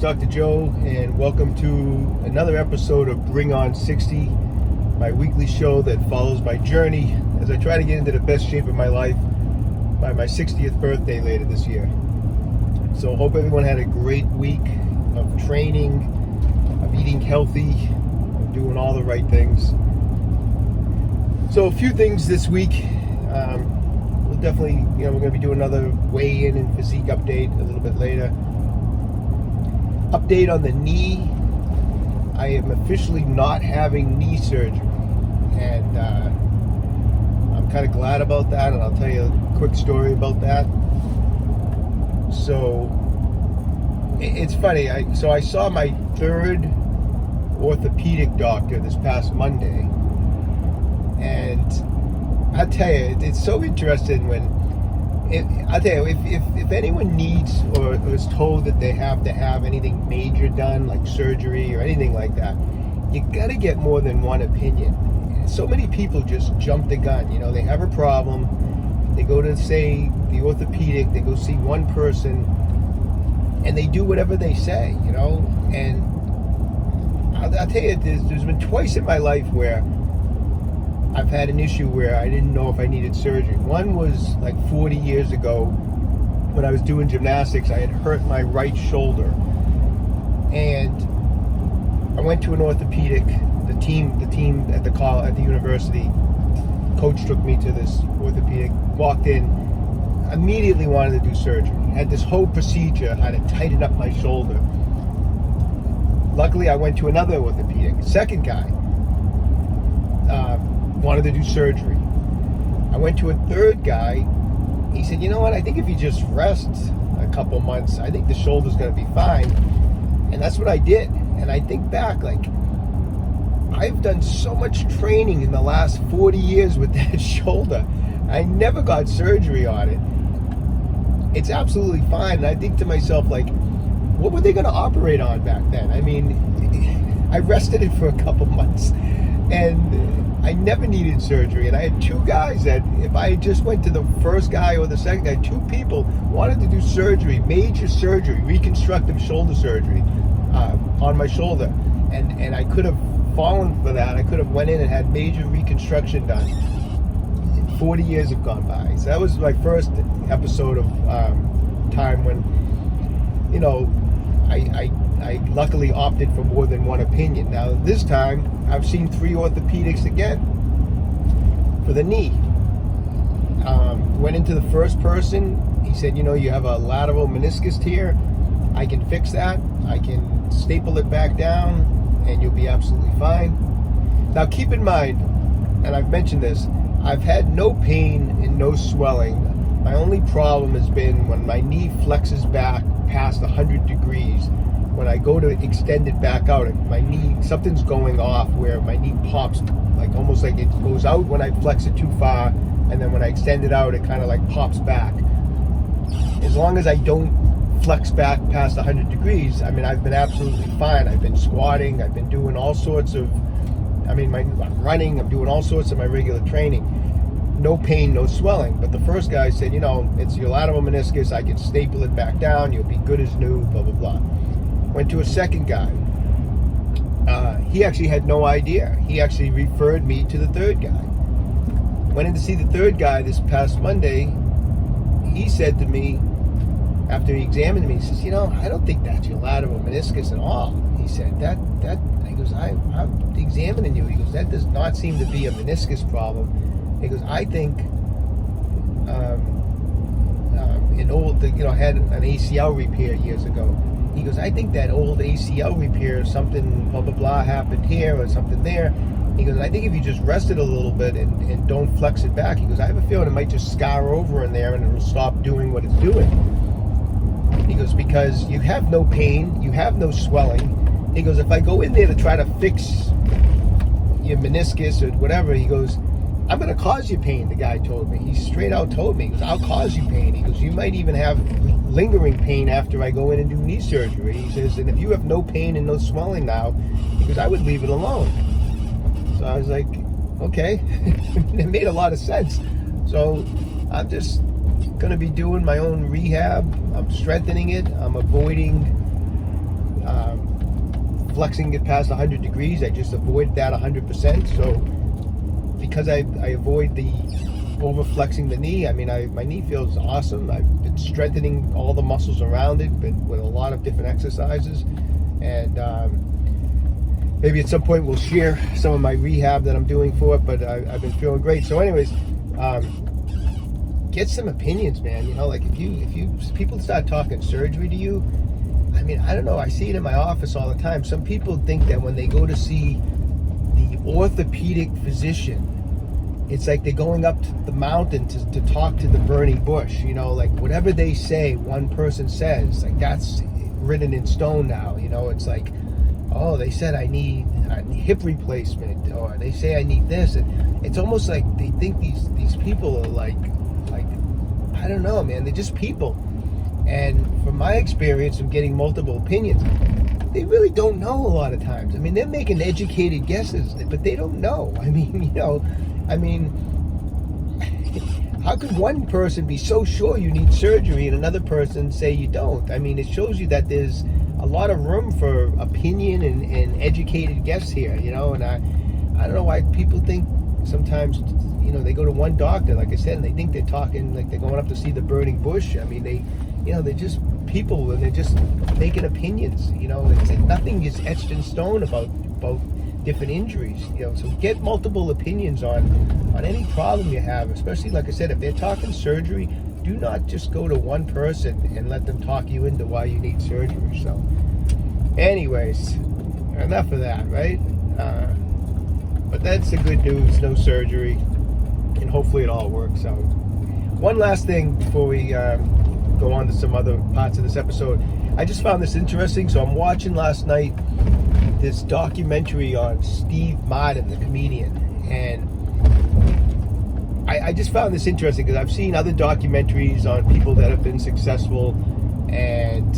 Dr. Joe, and welcome to another episode of Bring On 60, my weekly show that follows my journey as I try to get into the best shape of my life by my 60th birthday later this year. So hope everyone had a great week of training, of eating healthy, of doing all the right things. So a few things this week. We'll definitely, we're going to be doing another weigh-in and physique update a little bit later. Update on the knee. I am officially not having knee surgery, and I'm kind of glad about that, and I'll tell you a quick story about that. So it's funny. I saw my third orthopedic doctor this past Monday, and I tell you, it's so interesting when if anyone needs or is told that they have to have anything major done, like surgery or anything like that, you got to get more than one opinion. So many people just jump the gun. They have a problem, they go to, say, the orthopedic, they go see one person, and they do whatever they say, and I'll tell you, there's been twice in my life where I've had an issue where I didn't know if I needed surgery. One was like 40 years ago when I was doing gymnastics. I had hurt my right shoulder, and I went to an orthopedic. The team at the university, coach took me to this orthopedic. Walked in, immediately wanted to do surgery. Had this whole procedure, had to tighten up my shoulder. Luckily, I went to another orthopedic. Second guy wanted to do surgery. I went to a third guy. He said, "You know what? I think if you just rest a couple months, I think the shoulder's going to be fine." And that's what I did. And I think back, I've done so much training in the last 40 years with that shoulder. I never got surgery on it. It's absolutely fine. And I think to myself, what were they going to operate on back then? I mean, I rested it for a couple months, and I never needed surgery. And I had two guys that, if I just went to the first guy or the second guy, two people wanted to do surgery, major surgery, reconstructive shoulder surgery on my shoulder. And I could have fallen for that. I could have went in and had major reconstruction done. 40 years have gone by. So that was my first episode of time when, I luckily opted for more than one opinion. Now this time, I've seen 3 orthopedics again for the knee. Went into the first person. He said, you have a lateral meniscus tear. I can fix that. I can staple it back down, and you'll be absolutely fine. Now keep in mind, and I've mentioned this, I've had no pain and no swelling. My only problem has been when my knee flexes back past 100 degrees. When I go to extend it back out, my knee, something's going off where my knee pops, almost like it goes out when I flex it too far, and then when I extend it out, it kind of pops back. As long as I don't flex back past 100 degrees, I've been absolutely fine. I've been squatting, I've been doing all sorts of, I'm running, I'm doing all sorts of my regular training. No pain, no swelling. But the first guy said, it's your lateral meniscus, I can staple it back down, you'll be good as new, blah, blah, blah. Went to a second guy. He actually had no idea. He actually referred me to the third guy. Went in to see the third guy this past Monday. He said to me, after he examined me, he says, I don't think that's your lateral meniscus at all. He said, he goes, I'm examining you. He goes, that does not seem to be a meniscus problem. He goes, I think had an ACL repair years ago. He goes, I think that old ACL repair, something blah, blah, blah happened here or something there. He goes, I think if you just rest it a little bit and don't flex it back, he goes, I have a feeling it might just scar over in there and it'll stop doing what it's doing. He goes, because you have no pain, you have no swelling. He goes, if I go in there to try to fix your meniscus or whatever, he goes, I'm going to cause you pain, the guy told me. He straight out told me, he goes, I'll cause you pain. He goes, you might even have lingering pain after I go in and do knee surgery. He says, and if you have no pain and no swelling now, he goes, I would leave it alone. So I was like, okay. It made a lot of sense. So I'm just going to be doing my own rehab. I'm strengthening it. I'm avoiding flexing it past 100 degrees. I just avoid that 100%. So because I avoid the over flexing the knee, I mean, my knee feels awesome. I've been strengthening all the muscles around it, but with a lot of different exercises. And maybe at some point we'll share some of my rehab that I'm doing for it, but I've been feeling great. So anyways, get some opinions, man. You know, like if people start talking surgery to you, I mean, I don't know, I see it in my office all the time. Some people think that when they go to see the orthopedic physician, it's like they're going up to the mountain to talk to the burning bush. You know, like whatever they say, one person says, like that's written in stone now. You know, it's like, oh, they said I need a hip replacement, or they say I need this. And it's almost like they think these people are like I don't know, man, they're just people. And from my experience of getting multiple opinions, they really don't know a lot of times. I mean, they're making educated guesses, but they don't know. I mean, you know, how could one person be so sure you need surgery and another person say you don't? I mean, it shows you that there's a lot of room for opinion and educated guess here, you know. And I don't know why people think sometimes, you know, they go to one doctor, like I said, and they think they're talking like they're going up to see the burning bush. I mean, they're just people, and they're just making opinions. You know, nothing is etched in stone about different injuries. You know, so get multiple opinions on any problem you have. Especially, like I said, if they're talking surgery, do not just go to one person and let them talk you into why you need surgery. So, anyways, enough of that, right? But that's the good news, no surgery, and hopefully it all works out. One last thing before we go on to some other parts of this episode. I just found this interesting. So I'm watching last night this documentary on Steve Martin, the comedian, and I just found this interesting because I've seen other documentaries on people that have been successful and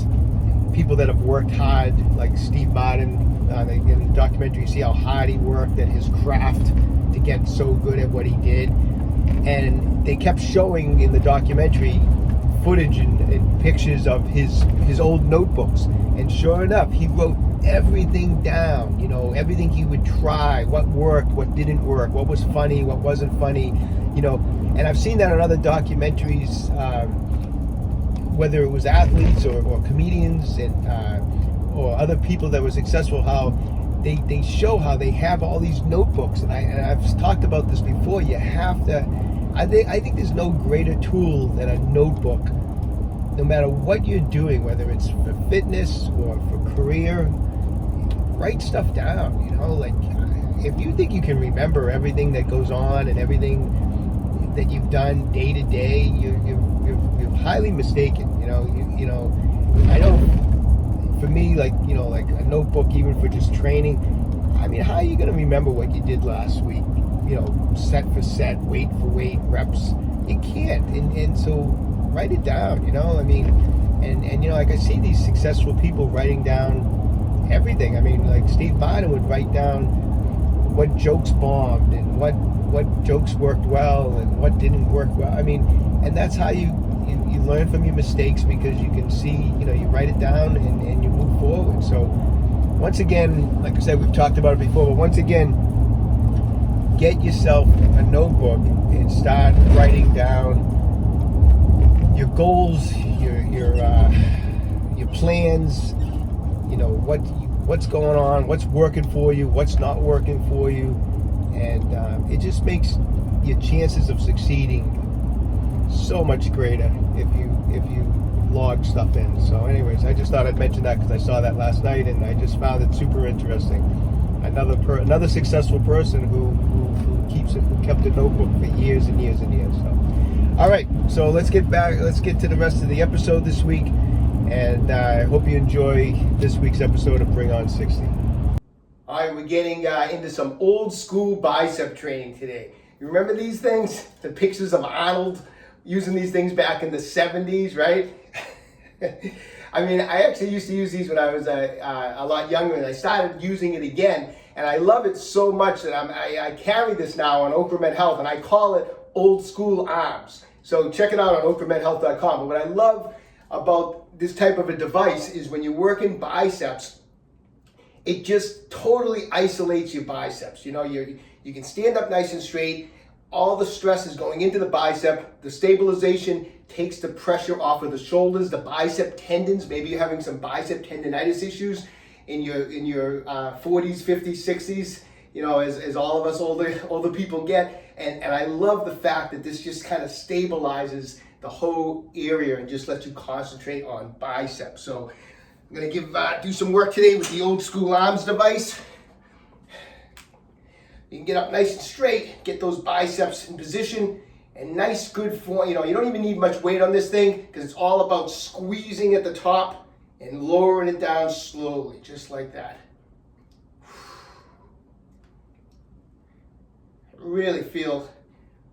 people that have worked hard, like Steve Martin. In the documentary, you see how hard he worked at his craft to get so good at what he did. And they kept showing in the documentary footage and pictures of his old notebooks. And sure enough, he wrote everything down, you know, everything he would try, what worked, what didn't work, what was funny, what wasn't funny, you know. And I've seen that in other documentaries, whether it was athletes or comedians and or other people that were successful, how they show how they have all these notebooks. And I've talked about this before. You have to, I think there's no greater tool than a notebook. No matter what you're doing, whether it's for fitness or for career, write stuff down. You know, like if you think you can remember everything that goes on and everything that you've done day to day, you're highly mistaken. You know, I know. For me, like a notebook, even for just training, I mean, how are you going to remember what you did last week? You know, set for set, weight for weight, reps. You can't. And so write it down, you know, I mean, and you know, like I see these successful people writing down everything. I mean, like Steve Martin would write down what jokes bombed and what jokes worked well and what didn't work well. I mean, and that's how you learn from your mistakes, because you can see, you know, you write it down and you move forward. So once again, like I said, we've talked about it before, but once again, get yourself a notebook and start writing down your goals, your plans, you know, what's going on, what's working for you, what's not working for you, and it just makes your chances of succeeding so much greater if you log stuff in. So anyways, I just thought I'd mention that because I saw that last night and I just found it super interesting. Another successful person who kept a notebook for years and years and years. So all right, so let's get to the rest of the episode this week, and I hope you enjoy this week's episode of Bring On 60. All right, we're getting into some old school bicep training today. You remember these things? The pictures of Arnold using these things back in the 70s, right? I mean, I actually used to use these when I was a lot younger, and I started using it again, and I love it so much that I carry this now on OcraMed Health, and I call it old school arms. So check it out on OcraMedHealth.com. But what I love about this type of a device is when you're working biceps, it just totally isolates your biceps. You know, you can stand up nice and straight. All the stress is going into the bicep. The stabilization takes the pressure off of the shoulders, the bicep tendons. Maybe you're having some bicep tendonitis issues in your 40s, 50s, 60s. You know, as all of us older people get. And I love the fact that this just kind of stabilizes the whole area and just lets you concentrate on biceps. So I'm gonna do some work today with the old school arms device. You can get up nice and straight, get those biceps in position, and nice good form. You know, you don't even need much weight on this thing because it's all about squeezing at the top and lowering it down slowly, just like that. Really feel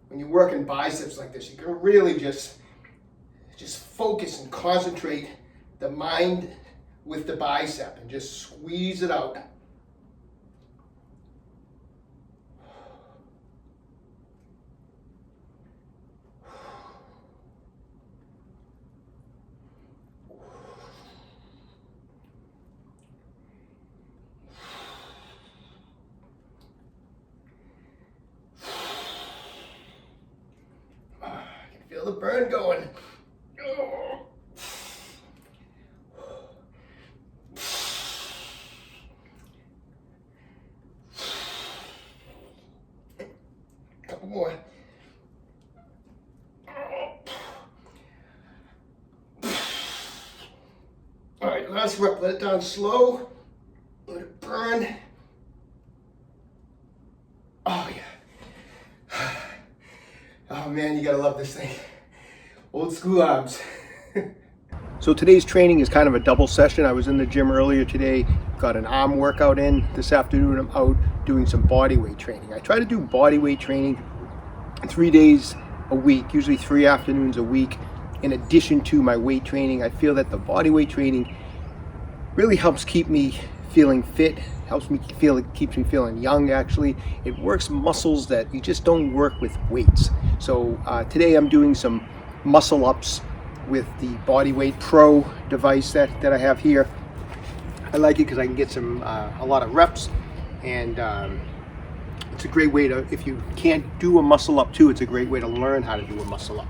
when you're working biceps like this, you can really just focus and concentrate the mind with the bicep and just squeeze it out. Feel the burn going. Couple more. All right, last rep. Let it down slow. Let it burn. Oh yeah. Oh man, you gotta love this thing. Old school arms. So today's training is kind of a double session. I was in the gym earlier today, got an arm workout in. This afternoon I'm out doing some body weight training. I try to do body weight training 3 days a week, usually 3 afternoons a week, in addition to my weight training. I feel that the body weight training really helps keep me feeling fit, keeps me feeling young actually. It works muscles that you just don't work with weights. So today I'm doing some muscle ups with the Bodyweight PRO device that I have here. I like it because I can get a lot of reps, and it's a great way to, if you can't do a muscle up too, it's a great way to learn how to do a muscle up.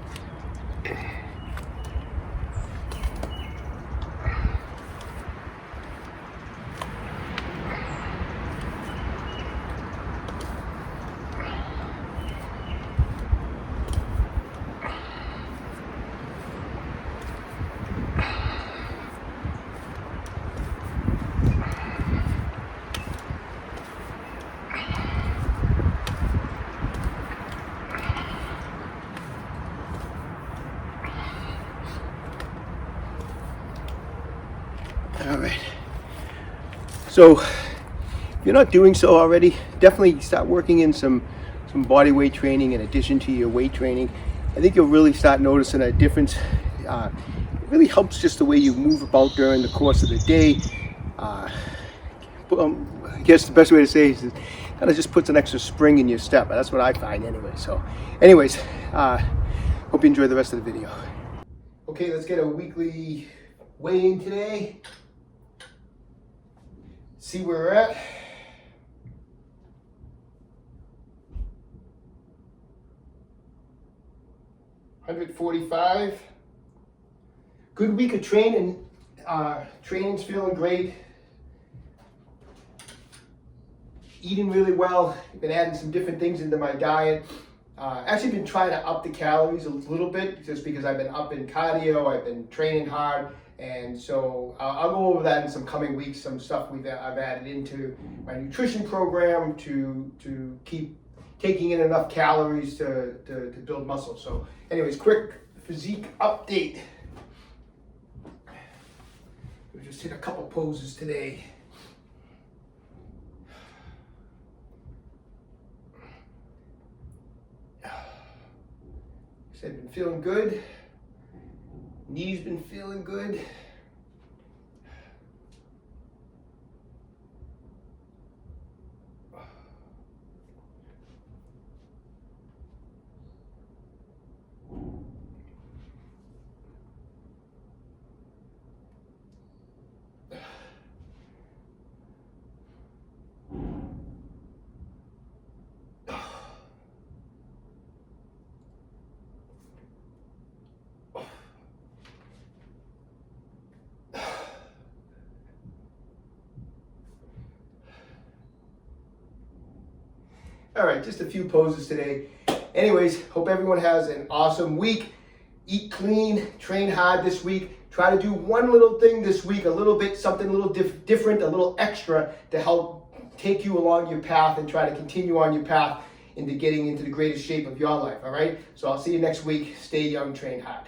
All right, so if you're not doing so already, definitely start working in some body weight training in addition to your weight training. I think you'll really start noticing a difference. It really helps just the way you move about during the course of the day. I guess the best way to say it is it kind of just puts an extra spring in your step. That's what I find anyway. So anyways, hope you enjoy the rest of the video. Okay, let's get a weekly weigh-in today. See where we're at. $145. Good week of training. Training's feeling great. Eating really well. Been adding some different things into my diet. Actually been trying to up the calories a little bit just because I've been up in cardio, I've been training hard, and so I'll go over that in some coming weeks, some stuff I've added into my nutrition program to keep taking in enough calories to build muscle. So anyways, quick physique update. We just hit a couple poses today. I've been feeling good. Knees been feeling good. All right, just a few poses today. Anyways, hope everyone has an awesome week. Eat clean, train hard this week. Try to do one little thing this week, a little bit, something a little different, a little extra to help take you along your path and try to continue on your path into getting into the greatest shape of your life, all right? So I'll see you next week. Stay young, train hard.